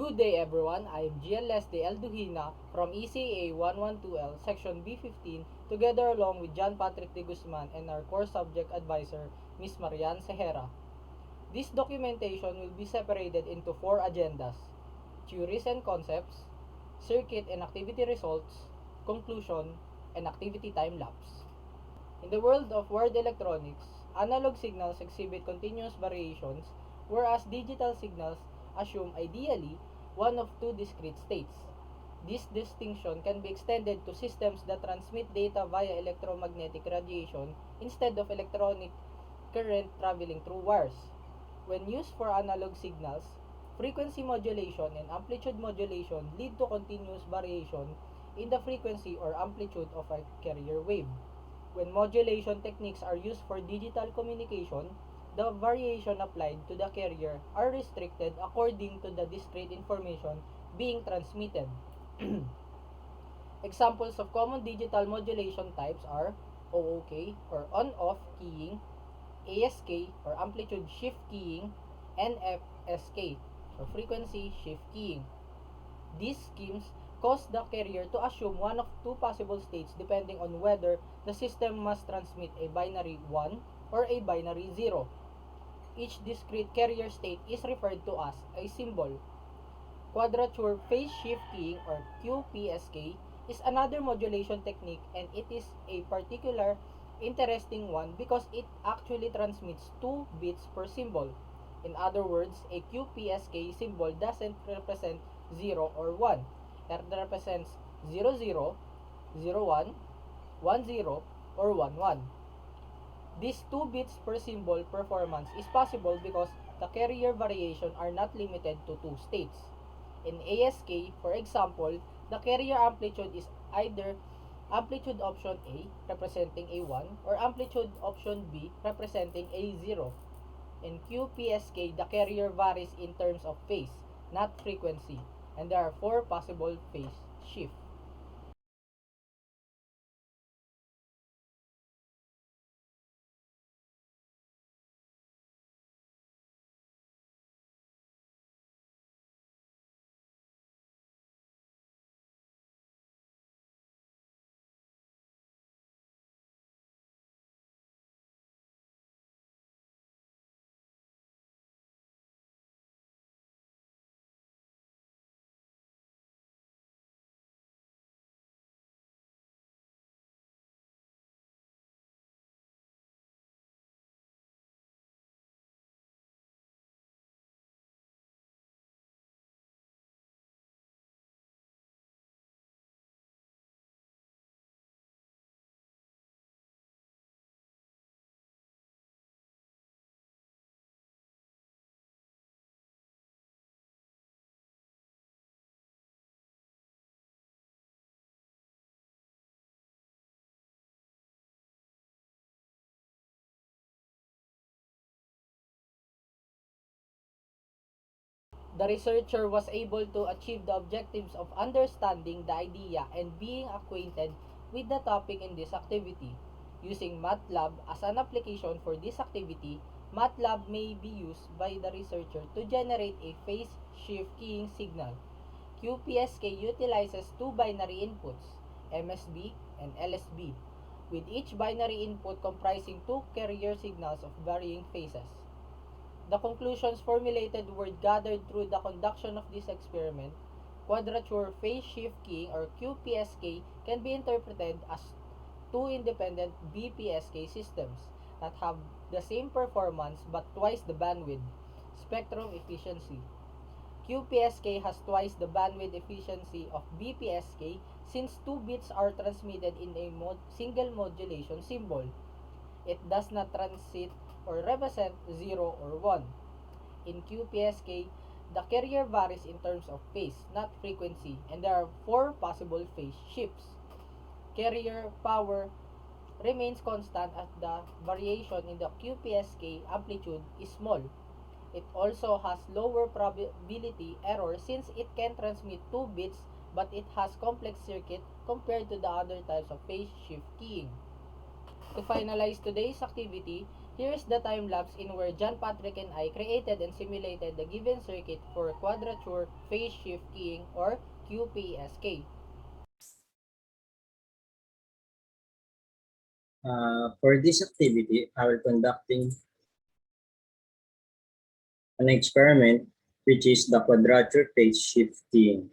Good day everyone, I am GL Leslie L. Duhina from ECA 112L Section B15 together along with John Patrick de Guzman and our core subject advisor, Ms. Marian Sehera. This documentation will be separated into 4 agendas: theories and concepts, circuit and activity results, conclusion, and activity time-lapse. In the world of wired electronics, analog signals exhibit continuous variations, whereas digital signals assume ideally one of two discrete states. This distinction can be extended to systems that transmit data via electromagnetic radiation instead of electronic current traveling through wires. When used for analog signals, frequency modulation and amplitude modulation lead to continuous variation in the frequency or amplitude of a carrier wave. When modulation techniques are used for digital communication, the variation applied to the carrier are restricted according to the discrete information being transmitted. Examples of common digital modulation types are OOK or on-off keying, ASK or amplitude shift keying, and FSK or frequency shift keying. These schemes cause the carrier to assume one of two possible states depending on whether the system must transmit a binary 1 or a binary 0. Each discrete carrier state is referred to as a symbol. Quadrature phase shift keying or QPSK is another modulation technique, and it is a particular interesting one because it actually transmits 2 bits per symbol. In other words, a QPSK symbol doesn't represent 0 or 1. It represents 0, 0, 0, 1, 1, 0, or 1, 1. This 2 bits per symbol performance is possible because the carrier variation are not limited to 2 states. In ASK, for example, the carrier amplitude is either amplitude option A representing a 1 or amplitude option B representing a 0. In QPSK, the carrier varies in terms of phase, not frequency, and there are 4 possible phase shifts. The researcher was able to achieve the objectives of understanding the idea and being acquainted with the topic in this activity. Using MATLAB as an application for this activity, MATLAB may be used by the researcher to generate a phase shift keying signal. QPSK utilizes 2 binary inputs, MSB and LSB, with each binary input comprising 2 carrier signals of varying phases. The conclusions formulated were gathered through the conduction of this experiment. Quadrature phase shift keying or QPSK can be interpreted as 2 independent BPSK systems that have the same performance but twice the bandwidth. Spectrum efficiency. QPSK has twice the bandwidth efficiency of BPSK since 2 bits are transmitted in a single modulation symbol. It does not transit or represent 0 or 1. In QPSK, the carrier varies in terms of phase, not frequency, and there are 4 possible phase shifts. Carrier power remains constant as the variation in the QPSK amplitude is small. It also has lower probability error since it can transmit 2 bits, but it has complex circuit compared to the other types of phase shift keying. To finalize today's activity, Here's the time lapse in where John Patrick and I created and simulated the given circuit for quadrature phase shift keying or QPSK. For this activity, I will conducting an experiment which is the quadrature phase shifting.